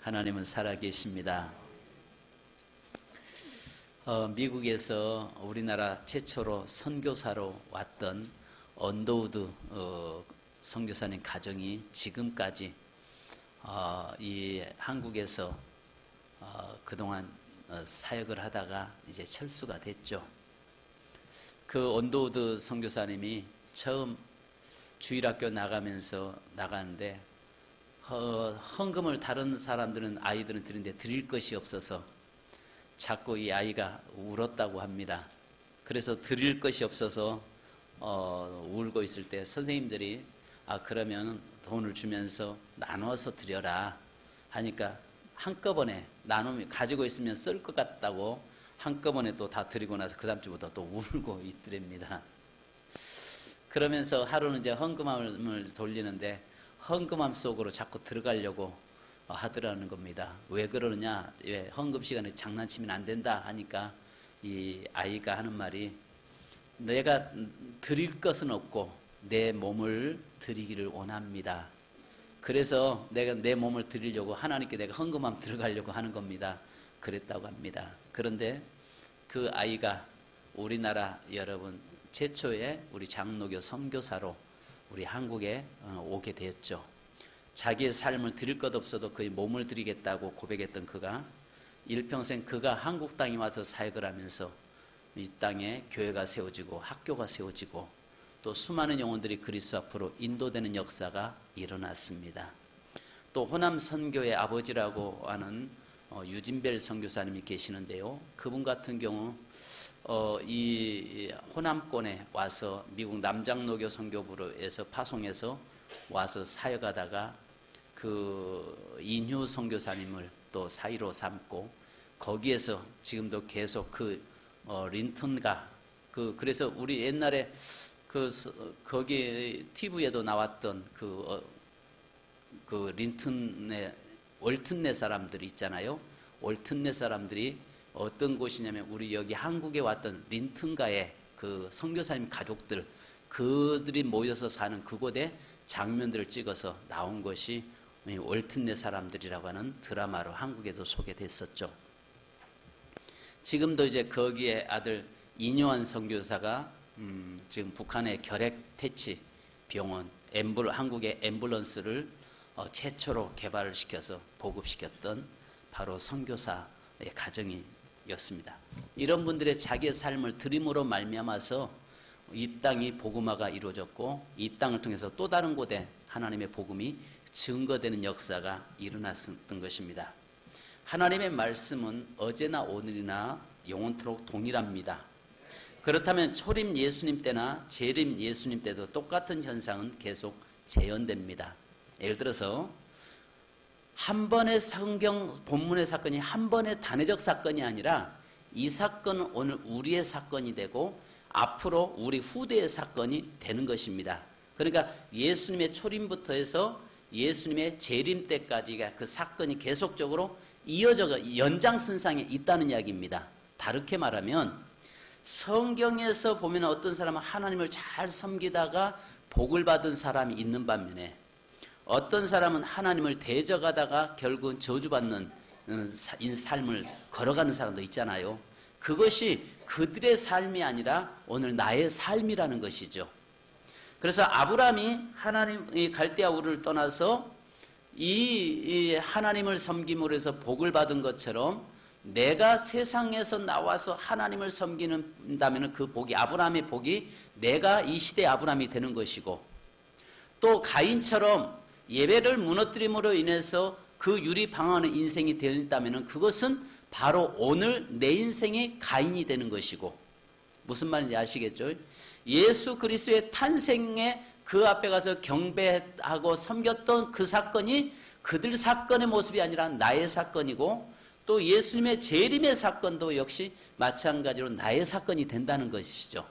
하나님은 살아계십니다. 미국에서 우리나라 최초로 선교사로 왔던 언더우드 선교사님 가정이 지금까지 이 한국에서 그동안 사역을 하다가 이제 철수가 됐죠. 그 언더우드 선교사님이 처음 주일학교 나가는데 헌금을 다른 사람들은 아이들은 드리는데 드릴 것이 없어서 자꾸 이 아이가 울었다고 합니다. 그래서 드릴 것이 없어서 울고 있을 때 선생님들이 그러면 돈을 주면서 나눠서 드려라 하니까 한꺼번에 나누면 가지고 있으면 쓸 것 같다고 한꺼번에 또 다 드리고 나서 그 다음 주부터 또 울고 있더랍니다. 그러면서 하루는 이제 헌금함을 돌리는데 헌금함 속으로 자꾸 들어가려고 하더라는 겁니다. 왜 그러느냐? 왜 헌금 시간에 장난치면 안 된다 하니까 이 아이가 하는 말이 내가 드릴 것은 없고 내 몸을 드리기를 원합니다. 그래서 내가 내 몸을 드리려고 하나님께 내가 헌금함 들어가려고 하는 겁니다. 그랬다고 합니다. 그런데 그 아이가 우리나라 여러분 최초의 우리 장로교 선교사로 우리 한국에 오게 되었죠. 자기의 삶을 드릴 것 없어도 그의 몸을 드리겠다고 고백했던 그가 일평생 그가 한국 땅에 와서 사역을 하면서 이 땅에 교회가 세워지고 학교가 세워지고 또 수많은 영혼들이 그리스도 앞으로 인도되는 역사가 일어났습니다. 또 호남 선교의 아버지라고 하는 유진벨 선교사님이 계시는데요. 그분 같은 경우 이 호남권에 와서 미국 남장로교 선교부로에서 파송해서 와서 사역하다가 그 인휴 선교사님을 또 사위로 삼고 거기에서 지금도 계속 그 린턴가 그래서 우리 옛날에 거기 TV에도 나왔던 그 린턴의 월튼내 사람들이 있잖아요. 월튼내 사람들이 어떤 곳이냐면 우리 여기 한국에 왔던 린튼가의 그 선교사님 가족들 그들이 모여서 사는 그곳의 장면들을 찍어서 나온 것이 월튼내 사람들이라고 하는 드라마로 한국에도 소개됐었죠. 지금도 이제 거기에 아들 이뇨한 선교사가 지금 북한의 결핵퇴치 병원 한국의 앰뷸런스를 최초로 개발을 시켜서 보급시켰던 바로 선교사의 가정이었습니다. 이런 분들의 자기의 삶을 드림으로 말미암아서 이 땅이 복음화가 이루어졌고 이 땅을 통해서 또 다른 곳에 하나님의 복음이 증거되는 역사가 일어났던 것입니다. 하나님의 말씀은 어제나 오늘이나 영원토록 동일합니다. 그렇다면 초림 예수님 때나 재림 예수님 때도 똑같은 현상은 계속 재현됩니다. 예를 들어서 한 번의 성경 본문의 사건이 한 번의 단회적 사건이 아니라 이 사건은 오늘 우리의 사건이 되고 앞으로 우리 후대의 사건이 되는 것입니다. 그러니까 예수님의 초림부터 해서 예수님의 재림 때까지가 그 사건이 계속적으로 이어져가 연장선상에 있다는 이야기입니다. 다르게 말하면 성경에서 보면 어떤 사람은 하나님을 잘 섬기다가 복을 받은 사람이 있는 반면에 어떤 사람은 하나님을 대적하다가 결국은 저주받는 삶을 걸어가는 사람도 있잖아요. 그것이 그들의 삶이 아니라 오늘 나의 삶이라는 것이죠. 그래서 아브라함이 하나님 갈대아 우르를 떠나서 이 하나님을 섬김으로 해서 복을 받은 것처럼 내가 세상에서 나와서 하나님을 섬기는다면 그 복이 아브라함의 복이 내가 이 시대의 아브라함이 되는 것이고 또 가인처럼 예배를 무너뜨림으로 인해서 그 유리 방황하는 인생이 되었다면 그것은 바로 오늘 내 인생의 가인이 되는 것이고 무슨 말인지 아시겠죠? 예수 그리스도의 탄생에 그 앞에 가서 경배하고 섬겼던 그 사건이 그들 사건의 모습이 아니라 나의 사건이고 또 예수님의 재림의 사건도 역시 마찬가지로 나의 사건이 된다는 것이죠.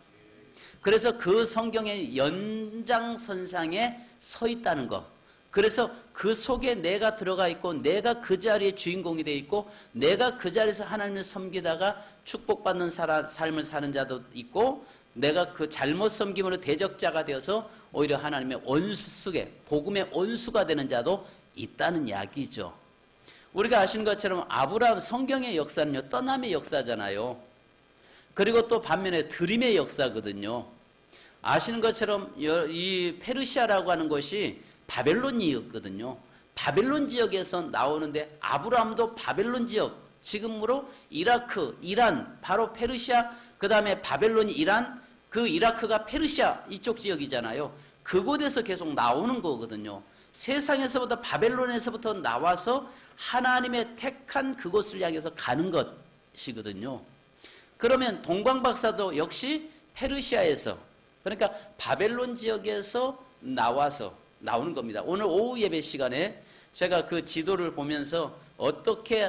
그래서 그 성경의 연장선상에 서 있다는 것. 그래서 그 속에 내가 들어가 있고 내가 그 자리의 주인공이 되어 있고 내가 그 자리에서 하나님을 섬기다가 축복받는 삶을 사는 자도 있고 내가 그 잘못 섬김으로 대적자가 되어서 오히려 하나님의 원수 속에 복음의 원수가 되는 자도 있다는 이야기죠. 우리가 아시는 것처럼 아브라함 성경의 역사는요, 떠남의 역사잖아요. 그리고 또 반면에 드림의 역사거든요. 아시는 것처럼 이 페르시아라고 하는 것이 바벨론이었거든요. 바벨론 지역에서 나오는데 아브라함도 바벨론 지역, 지금으로 이라크, 이란, 바로 페르시아, 그 다음에 바벨론이 이란, 그 이라크가 페르시아 이쪽 지역이잖아요. 그곳에서 계속 나오는 거거든요. 세상에서부터 바벨론에서부터 나와서 하나님의 택한 그곳을 향해서 가는 것이거든요. 그러면 동방박사도 역시 페르시아에서, 그러니까 바벨론 지역에서 나와서 나오는 겁니다. 오늘 오후 예배 시간에 제가 그 지도를 보면서 어떻게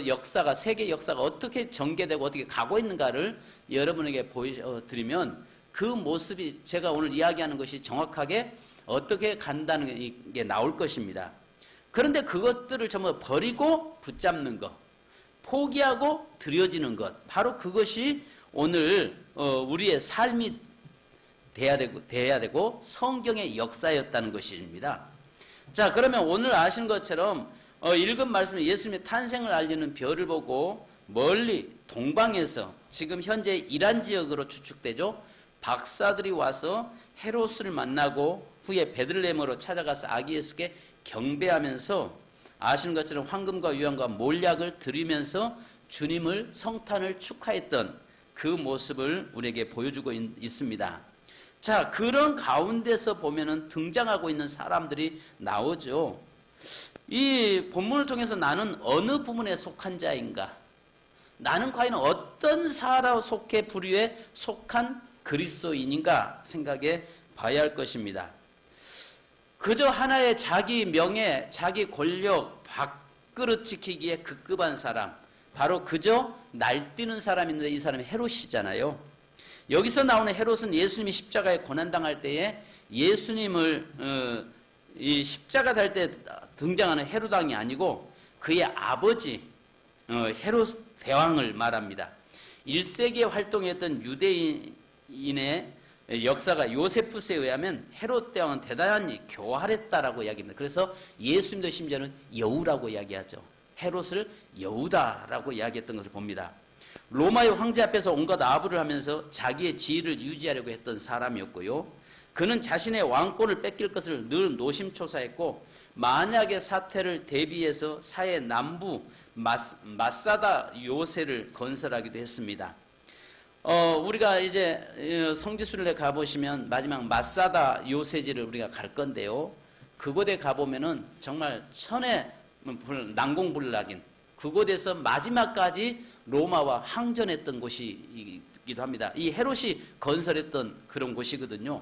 역사가, 세계 역사가 어떻게 전개되고 어떻게 가고 있는가를 여러분에게 보여드리면 그 모습이 제가 오늘 이야기하는 것이 정확하게 어떻게 간다는 게 나올 것입니다. 그런데 그것들을 전부 버리고 붙잡는 것, 포기하고 들여지는 것, 바로 그것이 오늘 우리의 삶이 돼야 되고 성경의 역사였다는 것입니다. 자, 그러면 오늘 아신 것처럼 읽은 말씀에 예수님의 탄생을 알리는 별을 보고 멀리 동방에서, 지금 현재 이란 지역으로 추측되죠, 박사들이 와서 헤롯을 만나고 후에 베들레헴으로 찾아가서 아기 예수께 경배하면서 아시는 것처럼 황금과 유황과 몰약을 드리면서 주님을 성탄을 축하했던 그 모습을 우리에게 보여주고 있습니다. 자, 그런 가운데서 보면은 등장하고 있는 사람들이 나오죠. 이 본문을 통해서 나는 어느 부분에 속한 자인가? 나는 과연 어떤 사람 속해 부류에 속한 그리스도인인가 생각해 봐야 할 것입니다. 그저 하나의 자기 명예, 자기 권력, 밥그릇 지키기에 급급한 사람, 바로 그저 날뛰는 사람인데 이 사람이 헤롯이잖아요. 여기서 나오는 헤롯은 예수님이 십자가에 고난당할 때에 예수님을 이 십자가 달 때 등장하는 헤롯 왕이 아니고 그의 아버지 헤롯 대왕을 말합니다. 1세기에 활동했던 유대인의 역사가 요세푸스에 의하면 헤롯 대왕은 대단히 교활했다라고 이야기합니다. 그래서 예수님도 심지어는 여우라고 이야기하죠. 헤롯을 여우다라고 이야기했던 것을 봅니다. 로마의 황제 앞에서 온갖 아부를 하면서 자기의 지위를 유지하려고 했던 사람이었고요. 그는 자신의 왕권을 뺏길 것을 늘 노심초사했고 만약의 사태를 대비해서 사해 남부 마사다 요새를 건설하기도 했습니다. 우리가 이제 성지순례 가보시면 마지막 마사다 요새지를 우리가 갈 건데요. 그곳에 가보면은 정말 천의 난공불락인 그곳에서 마지막까지 로마와 항전했던 곳이기도 합니다. 이 헤롯이 건설했던 그런 곳이거든요.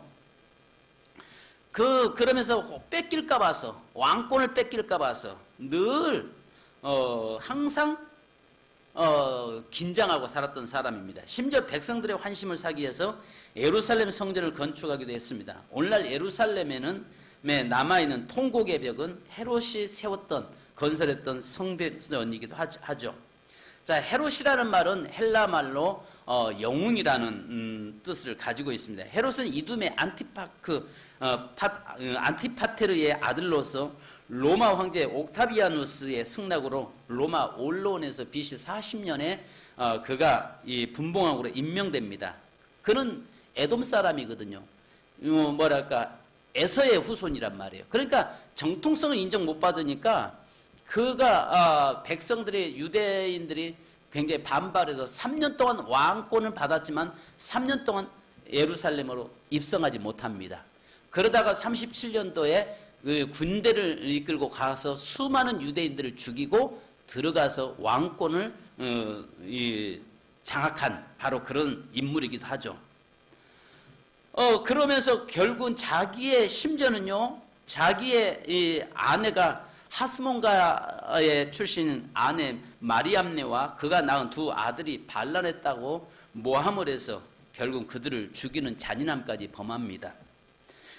그러면서 뺏길까 봐서, 왕권을 뺏길까 봐서 늘 항상 긴장하고 살았던 사람입니다. 심지어 백성들의 환심을 사기 위해서 예루살렘 성전을 건축하기도 했습니다. 오늘날 예루살렘에는 남아있는 통곡의 벽은 헤롯이 건설했던 성전이기도 하죠. 자, 헤롯이라는 말은 헬라 말로 영웅이라는 뜻을 가지고 있습니다. 헤롯은 이둠의 안티파테르의 아들로서 로마 황제 옥타비아누스의 승낙으로 로마 언론에서 BC 40년에 그가 이 분봉왕으로 임명됩니다. 그는 에돔 사람이거든요. 뭐랄까 에서의 후손이란 말이에요. 그러니까 정통성을 인정 못 받으니까 그가 백성들이 유대인들이 굉장히 반발해서 3년 동안 왕권을 받았지만 3년 동안 예루살렘으로 입성하지 못합니다. 그러다가 37년도에 그 군대를 이끌고 가서 수많은 유대인들을 죽이고 들어가서 왕권을 장악한 바로 그런 인물이기도 하죠. 그러면서 결국은 자기의 심지어는요, 자기의 이 아내가 하스몬가의 출신인 아내 마리암네와 그가 낳은 두 아들이 반란했다고 모함을 해서 결국 그들을 죽이는 잔인함까지 범합니다.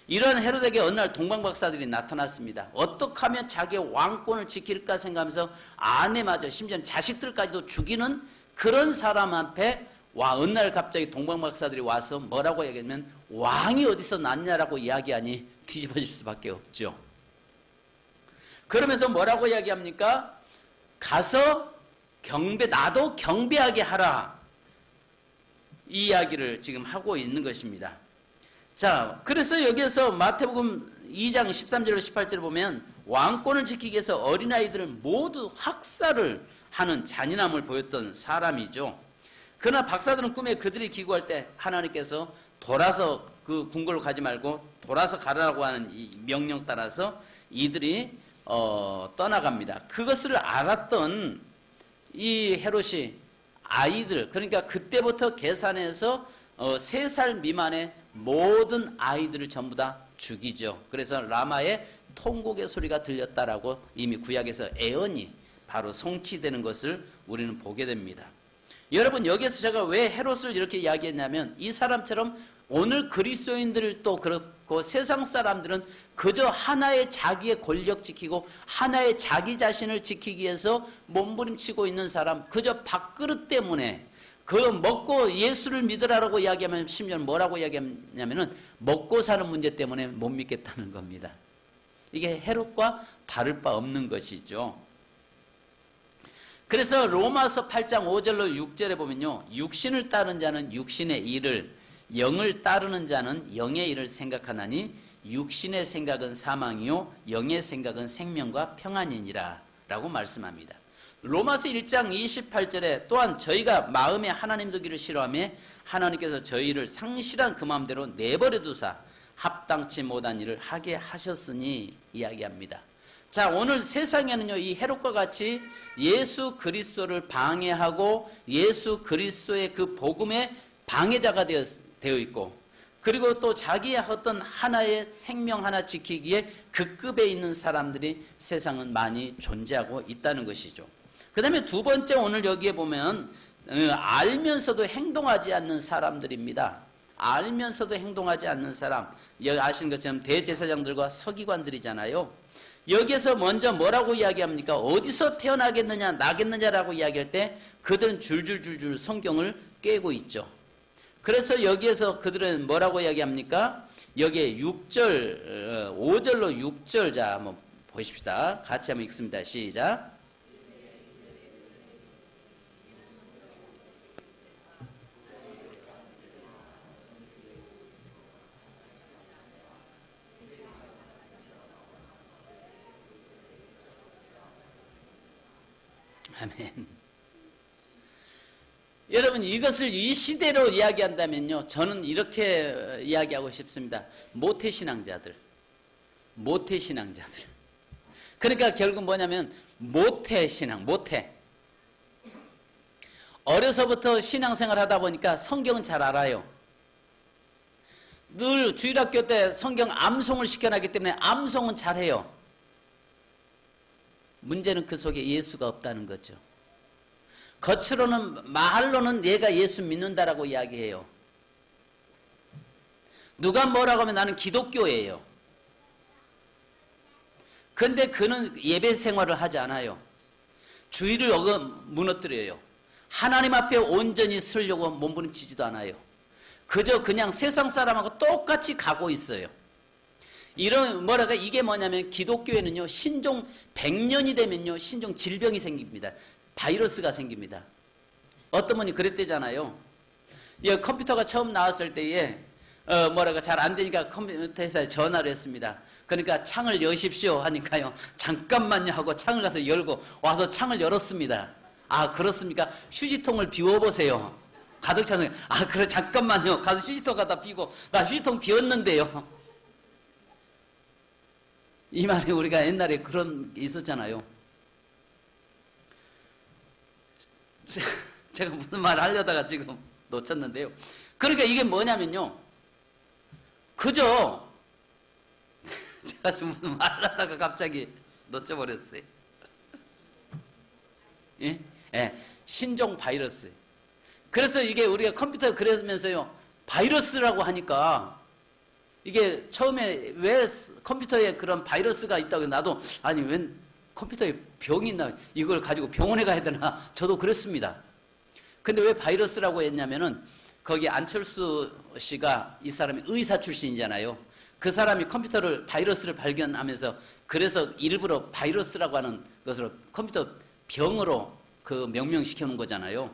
이런 헤롯에게 어느 날 동방박사들이 나타났습니다. 어떻게 하면 자기의 왕권을 지킬까 생각하면서 아내마저 심지어는 자식들까지도 죽이는 그런 사람 앞에 어느 날 갑자기 동방박사들이 와서 뭐라고 얘기하면 왕이 어디서 났냐라고 이야기하니 뒤집어질 수밖에 없죠. 그러면서 뭐라고 이야기합니까? 가서 나도 경배하게 하라. 이 이야기를 지금 하고 있는 것입니다. 자, 그래서 여기에서 마태복음 2장 13절로 18절을 보면 왕권을 지키기 위해서 어린아이들을 모두 학살을 하는 잔인함을 보였던 사람이죠. 그러나 박사들은 꿈에 그들이 기구할 때 하나님께서 돌아서 그 궁궐로 가지 말고 돌아서 가라고 하는 이 명령 따라서 이들이 떠나갑니다. 그것을 알았던 이 헤롯이 아이들, 그러니까 그때부터 계산해서 3살 미만의 모든 아이들을 전부 다 죽이죠. 그래서 라마의 통곡의 소리가 들렸다라고 이미 구약에서 예언이 바로 성취되는 것을 우리는 보게 됩니다. 여러분, 여기에서 제가 왜 헤롯을 이렇게 이야기했냐면 이 사람처럼 오늘 그리스도인들도 그렇고 세상 사람들은 그저 하나의 자기의 권력 지키고 하나의 자기 자신을 지키기 위해서 몸부림치고 있는 사람, 그저 밥그릇 때문에 그 먹고 예수를 믿으라고 이야기하면 심지어 뭐라고 이야기하냐면은 먹고 사는 문제 때문에 못 믿겠다는 겁니다. 이게 헤롯과 다를 바 없는 것이죠. 그래서 로마서 8장 5절로 6절에 보면요, 육신을 따르는 자는 육신의 일을, 영을 따르는 자는 영의 일을 생각하나니 육신의 생각은 사망이요 영의 생각은 생명과 평안이니라 라고 말씀합니다. 로마서 1장 28절에 또한 저희가 마음에 하나님 두기를 싫어하며 하나님께서 저희를 상실한 그 마음대로 내버려 두사 합당치 못한 일을 하게 하셨으니 이야기합니다. 자, 오늘 세상에는요, 이 헤롯과 같이 예수 그리스도를 방해하고 예수 그리스도의 그 복음의 방해자가 되어 있고, 그리고 또 자기의 어떤 하나의 생명 하나 지키기에 그 급에 있는 사람들이 세상은 많이 존재하고 있다는 것이죠. 그 다음에 두 번째, 오늘 여기에 보면 알면서도 행동하지 않는 사람들입니다. 알면서도 행동하지 않는 사람, 아시는 것처럼 대제사장들과 서기관들이잖아요. 여기에서 먼저 뭐라고 이야기합니까? 어디서 태어나겠느냐 나겠느냐라고 이야기할 때 그들은 줄줄줄줄 성경을 꿰고 있죠. 그래서 여기에서 그들은 뭐라고 이야기합니까? 여기에 6절, 5절로 6절, 자, 한번 보십시다. 같이 한번 읽습니다. 시작. 아멘. 여러분, 이것을 이 시대로 이야기한다면요, 저는 이렇게 이야기하고 싶습니다. 모태신앙자들. 그러니까 결국 뭐냐면 모태신앙, 모태. 어려서부터 신앙생활 하다 보니까 성경은 잘 알아요. 늘 주일학교 때 성경 암송을 시켜놨기 때문에 암송은 잘해요. 문제는 그 속에 예수가 없다는 거죠. 겉으로는, 말로는 얘가 예수 믿는다라고 이야기해요. 누가 뭐라고 하면 나는 기독교예요. 근데 그는 예배 생활을 하지 않아요. 주의를 무너뜨려요. 하나님 앞에 온전히 서려고 몸부림치지도 않아요. 그저 그냥 세상 사람하고 똑같이 가고 있어요. 이게 뭐냐면 기독교에는요, 신종 100년이 되면요, 신종 질병이 생깁니다. 바이러스가 생깁니다. 어떤 분이 그랬대잖아요. 컴퓨터가 처음 나왔을 때에 잘 안 되니까 컴퓨터 회사에 전화를 했습니다. 그러니까 창을 여십시오 하니까요, 잠깐만요 하고 창을 가서 열고 와서 창을 열었습니다. 아, 그렇습니까? 휴지통을 비워보세요. 가득 차서, 아, 그래, 잠깐만요. 가서 휴지통 갖다 비고, 나 휴지통 비웠는데요. 이 말이 우리가 옛날에 그런 게 있었잖아요. 제가 무슨 말 하려다가 지금 놓쳤는데요. 그러니까 이게 뭐냐면요, 그저 제가 좀 무슨 말 하다가 갑자기 놓쳐버렸어요. 예? 예, 신종 바이러스. 그래서 이게 우리가 컴퓨터 그러면서요, 바이러스라고 하니까 이게 처음에 왜 컴퓨터에 그런 바이러스가 있다고, 나도 아니 웬 컴퓨터에 병이 있나, 이걸 가지고 병원에 가야 되나, 저도 그랬습니다. 근데 왜 바이러스라고 했냐면은 거기 안철수 씨가, 이 사람이 의사 출신이잖아요. 그 사람이 컴퓨터를 바이러스를 발견하면서 그래서 일부러 바이러스라고 하는 것으로 컴퓨터 병으로 그 명명시켜 놓은 거잖아요.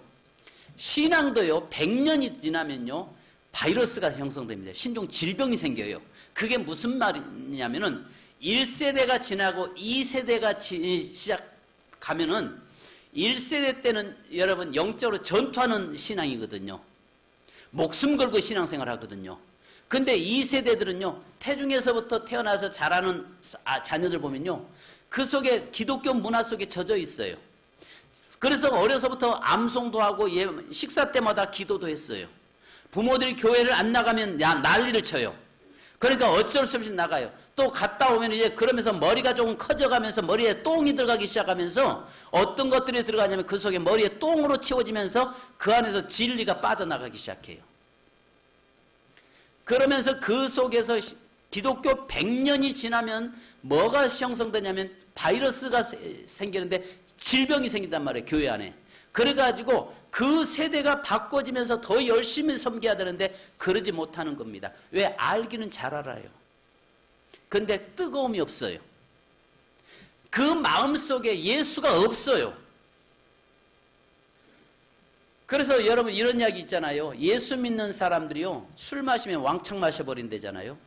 신앙도요, 100년이 지나면요, 바이러스가 형성됩니다. 신종 질병이 생겨요. 그게 무슨 말이냐면은 1세대가 지나고 2세대가 시작하면은 1세대 때는 여러분 영적으로 전투하는 신앙이거든요. 목숨 걸고 신앙생활 하거든요. 근데 2세대들은요, 태중에서부터 태어나서 자라는 자녀들 보면요, 그 속에 기독교 문화 속에 젖어 있어요. 그래서 어려서부터 암송도 하고 식사 때마다 기도도 했어요. 부모들이 교회를 안 나가면 난리를 쳐요. 그러니까 어쩔 수 없이 나가요. 또 갔다 오면 이제 그러면서 머리가 조금 커져가면서 머리에 똥이 들어가기 시작하면서 어떤 것들이 들어가냐면 그 속에 머리에 똥으로 채워지면서 그 안에서 진리가 빠져나가기 시작해요. 그러면서 그 속에서 기독교 100년이 지나면 뭐가 형성되냐면 바이러스가 생기는데 질병이 생긴단 말이에요. 교회 안에. 그래가지고 그 세대가 바꿔지면서 더 열심히 섬겨야 되는데 그러지 못하는 겁니다. 왜? 알기는 잘 알아요. 근데 뜨거움이 없어요. 그 마음속에 예수가 없어요. 그래서 여러분 이런 이야기 있잖아요. 예수 믿는 사람들이요, 술 마시면 왕창 마셔버린대잖아요.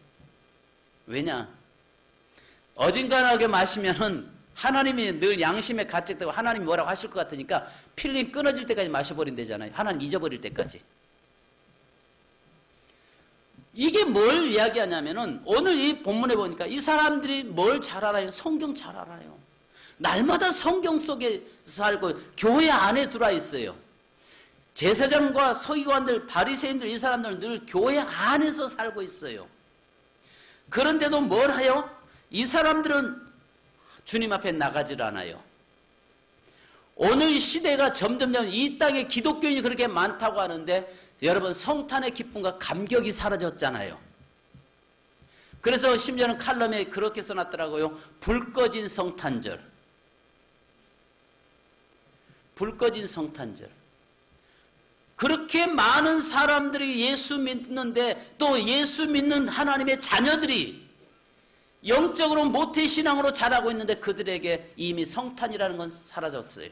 왜냐? 어중간하게 마시면은 하나님이 늘 양심에 가책되고 하나님이 뭐라고 하실 것 같으니까 필름 끊어질 때까지 마셔버린대잖아요. 하나님 잊어버릴 때까지. 이게 뭘 이야기하냐면은 오늘 이 본문에 보니까 이 사람들이 뭘 잘 알아요? 성경 잘 알아요. 날마다 성경 속에 살고 교회 안에 들어와 있어요. 제사장과 서기관들, 바리새인들, 이 사람들은 늘 교회 안에서 살고 있어요. 그런데도 뭘 해요? 이 사람들은 주님 앞에 나가질 않아요. 오늘 시대가 점점 이 땅에 기독교인이 그렇게 많다고 하는데 여러분 성탄의 기쁨과 감격이 사라졌잖아요. 그래서 심지어는 칼럼에 그렇게 써놨더라고요. 불 꺼진 성탄절. 불 꺼진 성탄절. 그렇게 많은 사람들이 예수 믿는데 또 예수 믿는 하나님의 자녀들이 영적으로 모태신앙으로 자라고 있는데 그들에게 이미 성탄이라는 건 사라졌어요.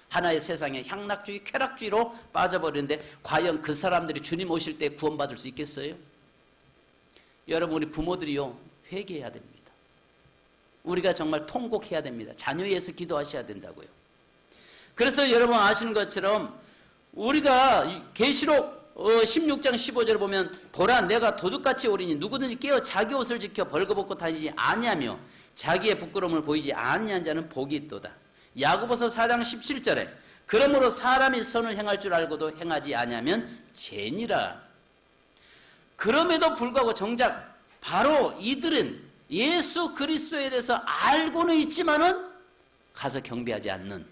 하나의 세상에 향락주의, 쾌락주의로 빠져버리는데 과연 그 사람들이 주님 오실 때 구원받을 수 있겠어요? 여러분 우리 부모들이요 회개해야 됩니다. 우리가 정말 통곡해야 됩니다. 자녀에 의해서 기도하셔야 된다고요. 그래서 여러분 아시는 것처럼 우리가 계시록 16장 15절을 보면 보라 내가 도둑같이 오리니 누구든지 깨어 자기 옷을 지켜 벌거벗고 다니지 아니하며 자기의 부끄러움을 보이지 아니한 자는 복이 있도다. 야고보서 4장 17절에 그러므로 사람이 선을 행할 줄 알고도 행하지 아니하면 죄니라. 그럼에도 불구하고 정작 바로 이들은 예수 그리스도에 대해서 알고는 있지만은 가서 경배하지 않는,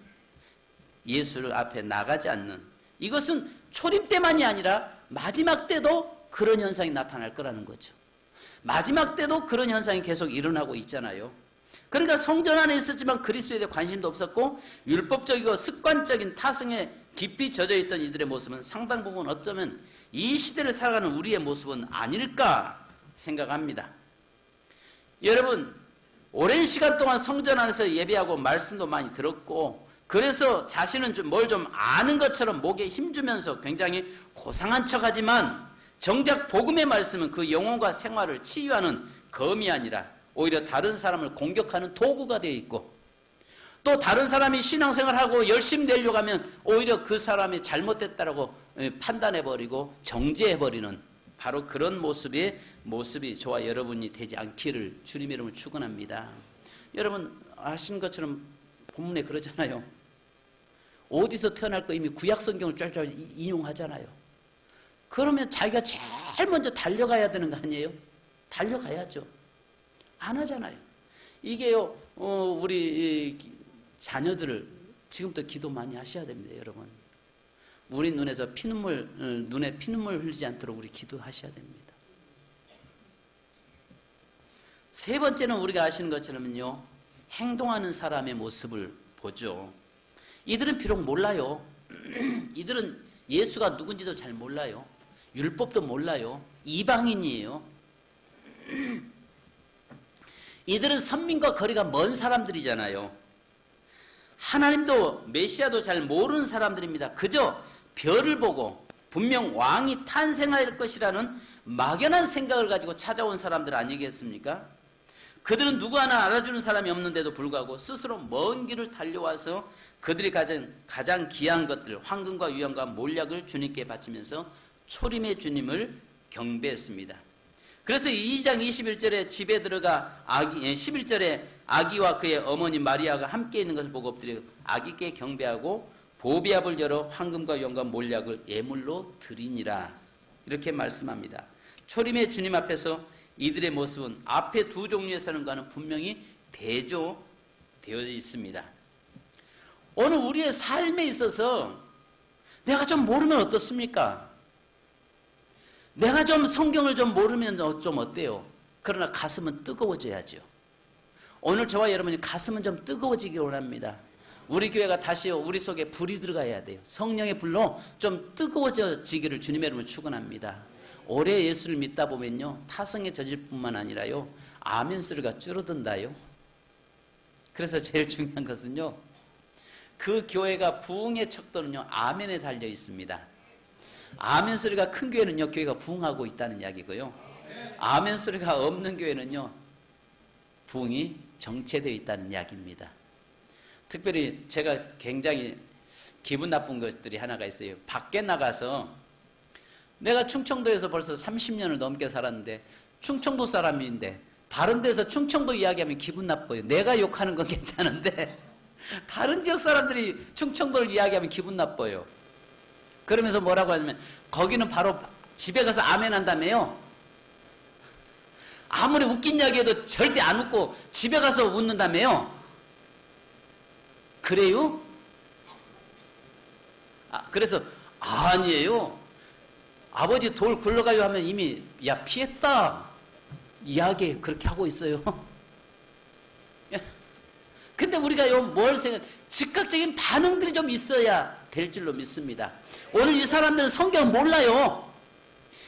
예수를 앞에 나가지 않는, 이것은 초림 때만이 아니라 마지막 때도 그런 현상이 나타날 거라는 거죠. 마지막 때도 그런 현상이 계속 일어나고 있잖아요. 그러니까 성전 안에 있었지만 그리스도에 대해 관심도 없었고 율법적이고 습관적인 타성에 깊이 젖어있던 이들의 모습은 상당 부분 어쩌면 이 시대를 살아가는 우리의 모습은 아닐까 생각합니다. 여러분 오랜 시간 동안 성전 안에서 예배하고 말씀도 많이 들었고 그래서 자신은 뭘 좀 아는 것처럼 목에 힘주면서 굉장히 고상한 척하지만 정작 복음의 말씀은 그 영혼과 생활을 치유하는 검이 아니라 오히려 다른 사람을 공격하는 도구가 되어 있고 또 다른 사람이 신앙생활하고 열심히 되려고 하면 오히려 그 사람이 잘못됐다라고 판단해버리고 정죄해버리는 바로 그런 모습이 저와 여러분이 되지 않기를 주님의 이름으로 축원합니다. 여러분 아시는 것처럼 본문에 그러잖아요. 어디서 태어날 거 이미 구약성경을 쫙쫙 인용하잖아요. 그러면 자기가 제일 먼저 달려가야 되는 거 아니에요? 달려가야죠. 안 하잖아요. 이게요, 우리 자녀들을 지금부터 기도 많이 하셔야 됩니다, 여러분. 우리 눈에 피눈물 흘리지 않도록 우리 기도하셔야 됩니다. 세 번째는 우리가 아시는 것처럼요, 행동하는 사람의 모습을 보죠. 이들은 비록 몰라요. 이들은 예수가 누군지도 잘 몰라요. 율법도 몰라요. 이방인이에요. 이들은 선민과 거리가 먼 사람들이잖아요. 하나님도 메시아도 잘 모르는 사람들입니다. 그저 별을 보고 분명 왕이 탄생할 것이라는 막연한 생각을 가지고 찾아온 사람들 아니겠습니까? 그들은 누구 하나 알아주는 사람이 없는데도 불구하고 스스로 먼 길을 달려와서 그들이 가장 귀한 것들, 황금과 유황과 몰약을 주님께 바치면서 초림의 주님을 경배했습니다. 그래서 2장 21절에 집에 들어가 11절에 아기와 그의 어머니 마리아가 함께 있는 것을 보고 엎드려 아기께 경배하고 보비압을 열어 황금과 유황과 몰약을 예물로 드리니라. 이렇게 말씀합니다. 초림의 주님 앞에서 이들의 모습은 앞에 두 종류의 사람과는 분명히 대조되어 있습니다. 오늘 우리의 삶에 있어서 내가 좀 모르면 어떻습니까? 내가 좀 성경을 좀 모르면 좀 어때요? 그러나 가슴은 뜨거워져야죠. 오늘 저와 여러분이 가슴은 좀 뜨거워지기 원합니다. 우리 교회가 다시 우리 속에 불이 들어가야 돼요. 성령의 불로 좀 뜨거워지기를 주님의 이름으로 축원합니다. 오래 예수를 믿다 보면요, 타성에 젖을 뿐만 아니라요, 아멘 소리가 줄어든다요. 그래서 제일 중요한 것은요, 그 교회가 부흥의 척도는요, 아멘에 달려 있습니다. 아멘 소리가 큰 교회는요, 교회가 부흥하고 있다는 이야기고요. 아멘 소리가 없는 교회는요, 부흥이 정체되어 있다는 이야기입니다. 특별히 제가 굉장히 기분 나쁜 것들이 하나가 있어요. 밖에 나가서 내가 충청도에서 벌써 30년을 넘게 살았는데 충청도 사람인데 다른 데서 충청도 이야기하면 기분 나빠요. 내가 욕하는 건 괜찮은데 다른 지역 사람들이 충청도를 이야기하면 기분 나빠요. 그러면서 뭐라고 하냐면 거기는 바로 집에 가서 아멘 한다며요. 아무리 웃긴 이야기해도 절대 안 웃고 집에 가서 웃는다며요. 그래요? 그래서 아니에요. 아버지 돌 굴러가요 하면 이미 야 피했다 이야기 그렇게 하고 있어요. 근데 우리가요 뭘 생각 즉각적인 반응들이 좀 있어야 될 줄로 믿습니다. 오늘 이 사람들은 성경을 몰라요.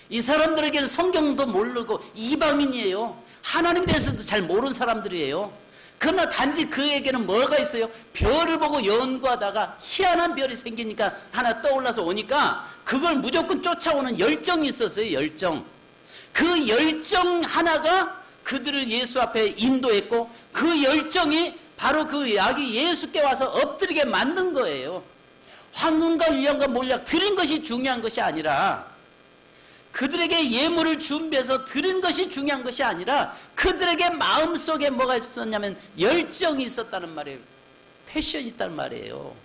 이 사람들에게는 성경도 모르고 이방인이에요. 하나님에 대해서도 잘 모르는 사람들이에요. 그러나 단지 그에게는 뭐가 있어요? 별을 보고 연구하다가 희한한 별이 생기니까 하나 떠올라서 오니까 그걸 무조건 쫓아오는 열정이 있었어요. 열정. 그 열정 하나가 그들을 예수 앞에 인도했고 그 열정이 바로 그 아기 예수께 와서 엎드리게 만든 거예요. 황금과 유황과 몰약 드린 것이 중요한 것이 아니라 그들에게 예물을 준비해서 드린 것이 중요한 것이 아니라 그들에게 마음속에 뭐가 있었냐면 열정이 있었다는 말이에요. 패션이 있다는 말이에요.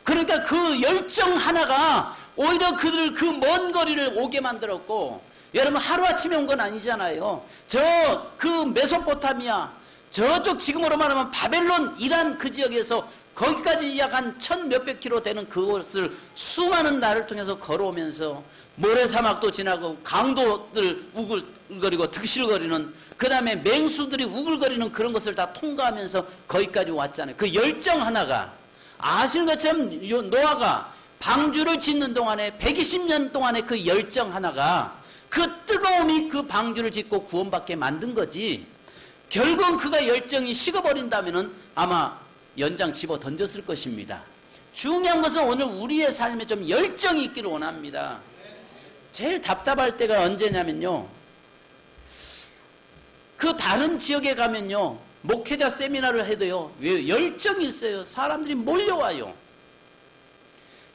그러니까 그 열정 하나가 오히려 그들을 그 먼 거리를 오게 만들었고, 여러분 하루아침에 온 건 아니잖아요. 저 그 메소포타미아 저쪽 지금으로 말하면 바벨론 이란 그 지역에서 거기까지 약 한 1000몇백 킬로 되는 그곳을 수많은 날을 통해서 걸어오면서 모래사막도 지나고 강도들 우글거리고 득실거리는 그 다음에 맹수들이 우글거리는 그런 것을 다 통과하면서 거기까지 왔잖아요. 그 열정 하나가 아시는 것처럼 노아가 방주를 짓는 동안에 120년 동안의 그 열정 하나가 그 뜨거움이 그 방주를 짓고 구원받게 만든 거지. 결국은 그가 열정이 식어버린다면은 아마 연장 집어 던졌을 것입니다. 중요한 것은 오늘 우리의 삶에 좀 열정이 있기를 원합니다. 제일 답답할 때가 언제냐면요, 그 다른 지역에 가면요 목회자 세미나를 해도요 왜 열정이 있어요. 사람들이 몰려와요.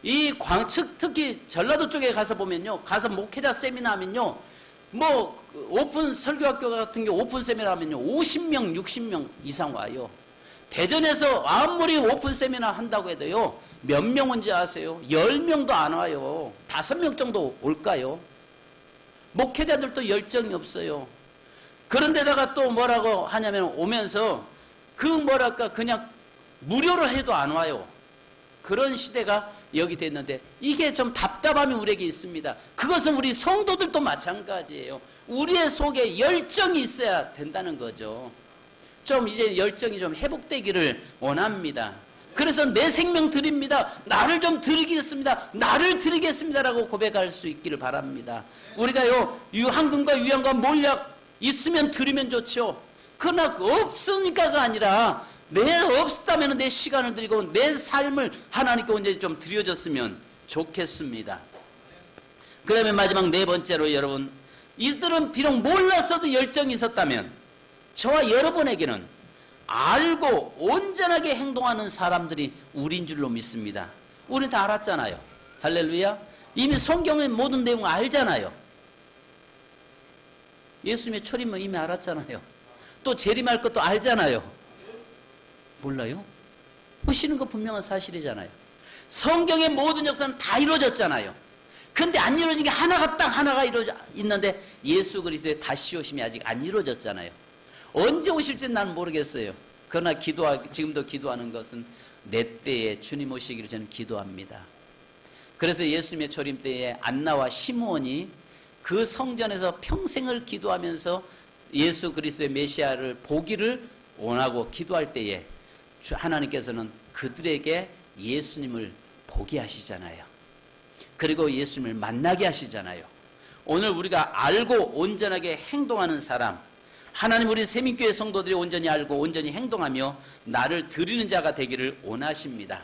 이 광측 특히 전라도 쪽에 가서 보면요, 가서 목회자 세미나 하면요 뭐 오픈 설교학교 같은 게 오픈 세미나 하면요 50명 60명 이상 와요. 대전에서 아무리 오픈 세미나 한다고 해도요 몇 명 온지 아세요? 10명도 안 와요. 5명 정도 올까요? 목회자들도 열정이 없어요. 그런데다가 또 뭐라고 하냐면 오면서 그 뭐랄까 그냥 무료로 해도 안 와요. 그런 시대가 여기 됐는데 이게 좀 답답함이 우리에게 있습니다. 그것은 우리 성도들도 마찬가지예요. 우리의 속에 열정이 있어야 된다는 거죠. 좀 이제 열정이 좀 회복되기를 원합니다. 그래서 내 생명 드립니다. 나를 좀 드리겠습니다. 나를 드리겠습니다라고 고백할 수 있기를 바랍니다. 우리가요 황금과 유황과 몰약 있으면 드리면 좋죠. 그러나 없으니까가 아니라 내 없었다면 내 시간을 드리고 내 삶을 하나님께 온전히 좀 드려졌으면 좋겠습니다. 그 다음에 마지막 네 번째로 여러분, 이들은 비록 몰랐어도 열정이 있었다면 저와 여러분에게는 알고 온전하게 행동하는 사람들이 우린 줄로 믿습니다. 우리는 다 알았잖아요. 할렐루야. 이미 성경의 모든 내용 알잖아요. 예수님의 초림은 이미 알았잖아요. 또 재림할 것도 알잖아요. 몰라요? 보시는 거 분명한 사실이잖아요. 성경의 모든 역사는 다 이루어졌잖아요. 근데 안 이루어진 게 하나가 딱 하나가 이루어져 있는데 예수 그리스도의 다시 오심이 아직 안 이루어졌잖아요. 언제 오실지는 나는 모르겠어요. 그러나 지금도 기도하는 것은 내 때에 주님 오시기를 저는 기도합니다. 그래서 예수님의 초림 때에 안나와 시므온이 그 성전에서 평생을 기도하면서 예수 그리스도의 메시아를 보기를 원하고 기도할 때에 하나님께서는 그들에게 예수님을 보게 하시잖아요. 그리고 예수님을 만나게 하시잖아요. 오늘 우리가 알고 온전하게 행동하는 사람, 하나님 우리 세민교회 성도들이 온전히 알고 온전히 행동하며 나를 드리는 자가 되기를 원하십니다.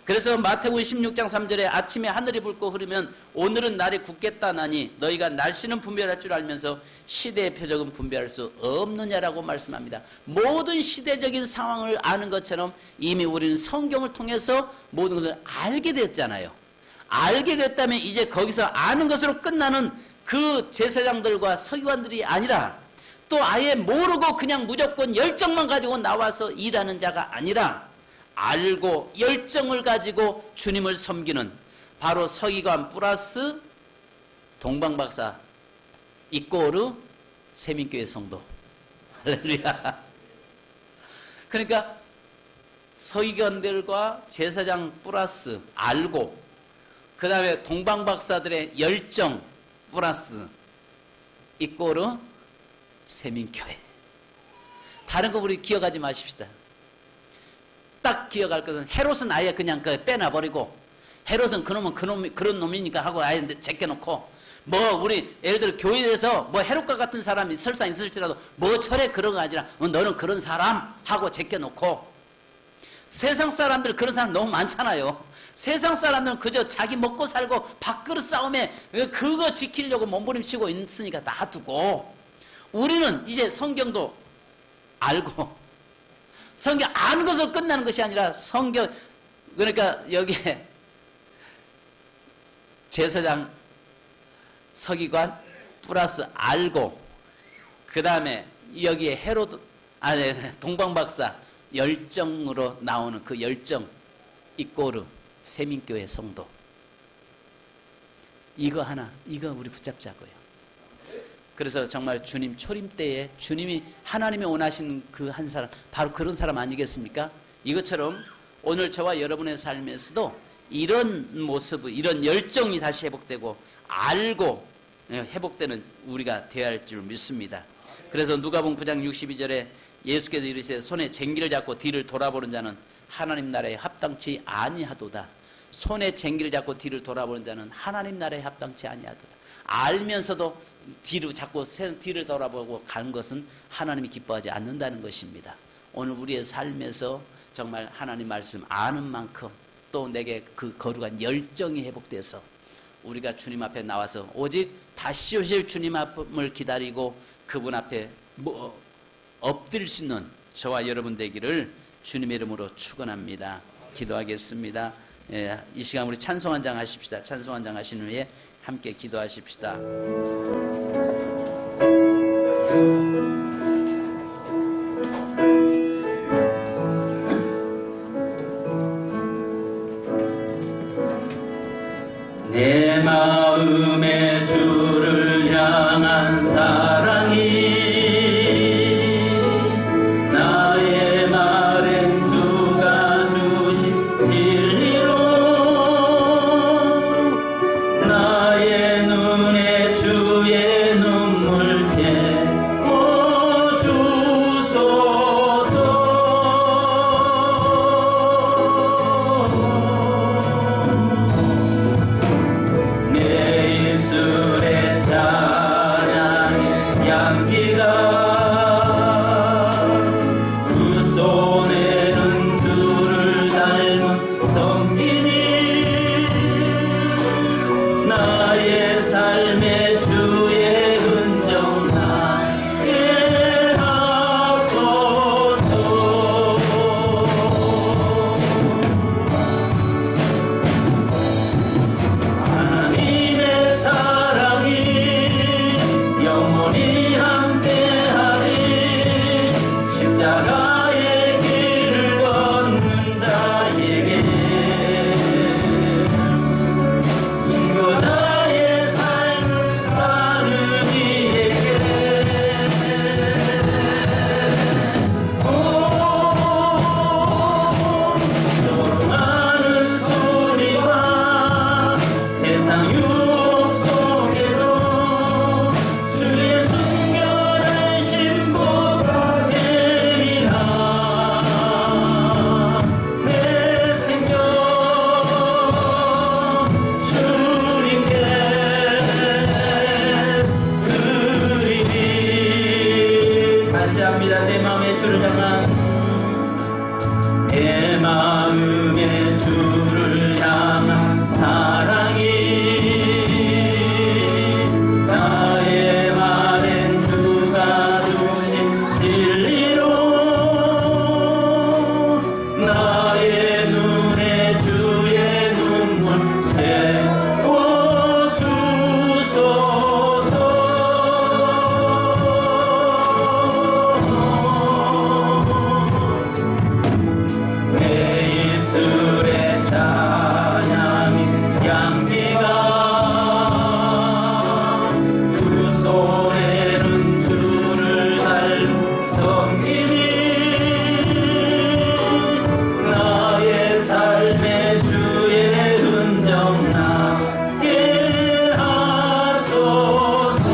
그래서 마태복음 16장 3절에 아침에 하늘이 붉고 흐르면 오늘은 날이 굳겠다나니 너희가 날씨는 분별할 줄 알면서 시대의 표적은 분별할 수 없느냐라고 말씀합니다. 모든 시대적인 상황을 아는 것처럼 이미 우리는 성경을 통해서 모든 것을 알게 됐잖아요. 알게 됐다면 이제 거기서 아는 것으로 끝나는 그 제사장들과 서기관들이 아니라 또 아예 모르고 그냥 무조건 열정만 가지고 나와서 일하는 자가 아니라 알고 열정을 가지고 주님을 섬기는 바로 서기관 플러스 동방박사 이꼬르 세민교회 성도. 할렐루야. 그러니까 서기관들과 제사장 플러스 알고 그 다음에 동방박사들의 열정 플러스 이꼬르 세민교회. 다른 거 우리 기억하지 마십시다. 딱 기억할 것은 헤롯은 아예 그냥 빼놔버리고 헤롯은 그런 놈이니까 하고 아예 제껴놓고 뭐 우리 예를 들어 교회에서 뭐 헤롯과 같은 사람이 설사 있을지라도 뭐 철에 그런 거 아니라 너는 그런 사람 하고 제껴놓고 세상 사람들 그런 사람 너무 많잖아요. 세상 사람들은 그저 자기 먹고 살고 밥그릇 싸움에 그거 지키려고 몸부림치고 있으니까 놔두고 우리는 이제 성경도 알고 성경 아는 것으로 끝나는 것이 아니라 성경 그러니까 여기에 제사장 서기관 플러스 알고 그 다음에 여기에 헤로드 동방박사 열정으로 나오는 그 열정 이꼬르 세민교회 성도 이거 하나 이거 우리 붙잡자고요. 그래서 정말 주님 초림 때에 주님이 하나님이 원하시는 그 한 사람 바로 그런 사람 아니겠습니까? 이것처럼 오늘 저와 여러분의 삶에서도 이런 모습 이런 열정이 다시 회복되고 알고 회복되는 우리가 되어야 할 줄 믿습니다. 그래서 누가복음 9장 62절에 예수께서 이르시되 손에 쟁기를 잡고 뒤를 돌아보는 자는 하나님 나라에 합당치 아니하도다. 손에 쟁기를 잡고 뒤를 돌아보는 자는 하나님 나라에 합당치 아니하도다. 알면서도 자꾸 뒤를 돌아보고 가는 것은 하나님이 기뻐하지 않는다는 것입니다. 오늘 우리의 삶에서 정말 하나님 말씀 아는 만큼 또 내게 그 거룩한 열정이 회복돼서 우리가 주님 앞에 나와서 오직 다시 오실 주님을 기다리고 그분 앞에 엎드릴 수 있는 저와 여러분 되기를 주님의 이름으로 축원합니다. 기도하겠습니다. 예, 이 시간 우리 찬송 한 장 하십시다. 찬송 한 장 하신 후에 함께 기도하십시다. 내 마음에 주를 향한 사랑이 나의 말엔 주가 주신 진리로 나의 눈에 주의 눈물 채워 내 마음에 주를 향한 사랑이 나의 말엔 주가 주신 진리로 나의 눈에 주의 눈물 채워주소서. 내 입술에 찬양이 향기가 두 손에는 주를 닮은 섬김이 나의 삶의 주의 흔적 나게 하소서.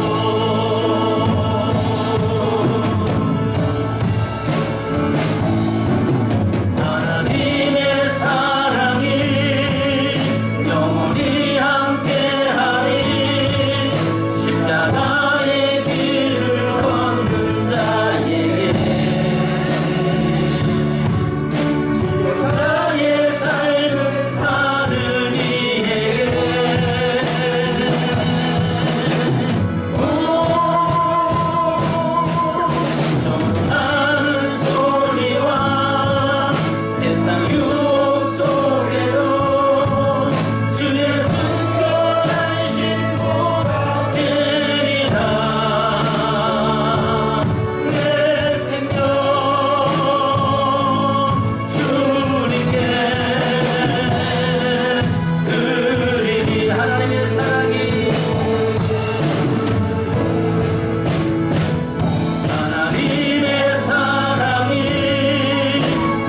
하나님의 사랑이 영원히 함께하리. 십자가의 길을 걷는 자에게 나의 삶을 사는 이에게 전하는 소리와 세상 유혹 속에도 주의 순결한 신부가 되리라. 내 생명 주님께 드리니. 하나님의 사랑이 하나님의 사랑이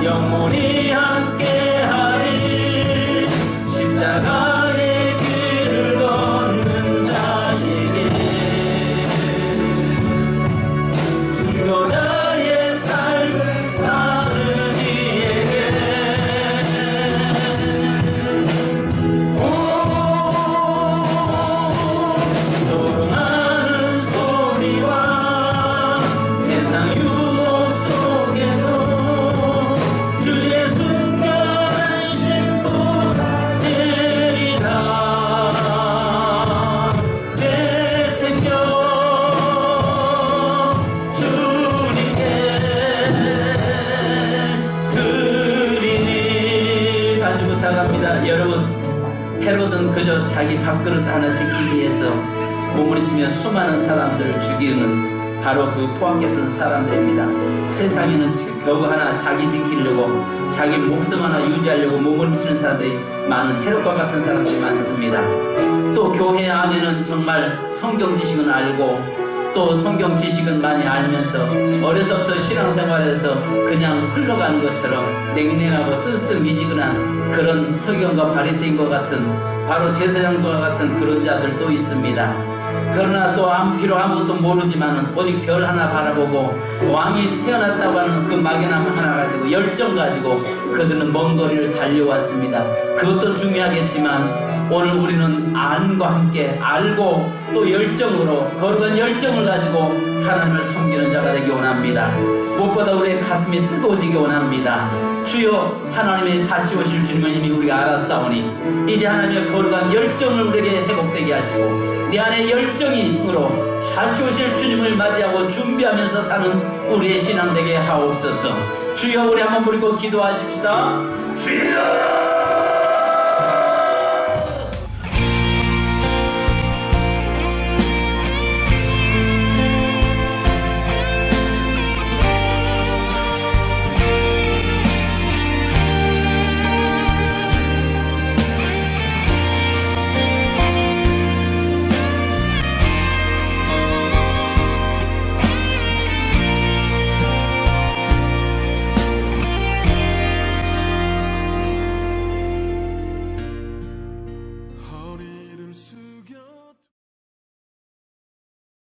영원히 함께하리. 십자가의 길을 걷는 자에게 나의 삶을 사는 이에게 조롱하는 소리와 세상 유혹 속에도 주의 순결한 신부가 되리라. 내 생명 주님께 드리니. 간주 부탁합니다. 여러분, 헤롯은 그저 자기 밥그릇 하나 지키기 위해서 몸부림치며 수많은 사람들을 죽이는 바로 그 포악했던 사람들입니다. 세상에는 겨우 하나 자기 지키려고 자기 목숨 하나 유지하려고 몸부림치는 사람들이 많은 헤롯과 같은 사람들이 많습니다. 또 교회 안에는 정말 성경 지식은 알고 또 성경 지식은 많이 알면서 어려서부터 신앙생활에서 그냥 흘러가는 것처럼 냉랭하고 뜨뜻미지근한 그런 서기관과 바리새인과 같은 바로 제사장과 같은 그런 자들도 있습니다. 그러나 또 필요 아무것도 모르지만 오직 별 하나 바라보고 왕이 태어났다고 하는 그 막연함 하나 가지고 열정 가지고 그들은 먼 거리를 달려왔습니다. 그것도 중요하겠지만 오늘 우리는 안과 함께 알고 또 열정으로 거룩한 열정을 가지고 하나님을 섬기는 자가 되기 원합니다. 무엇보다 우리의 가슴이 뜨거워지기 원합니다. 주여, 하나님의 다시 오실 주님을 이미 우리가 알았사오니 이제 하나님의 거룩한 열정을 우리에게 회복되게 하시고 내 안에 열정으로 다시 오실 주님을 맞이하고 준비하면서 사는 우리의 신앙 되게 하옵소서. 주여, 우리 한번 부르고 기도하십시다. 주여!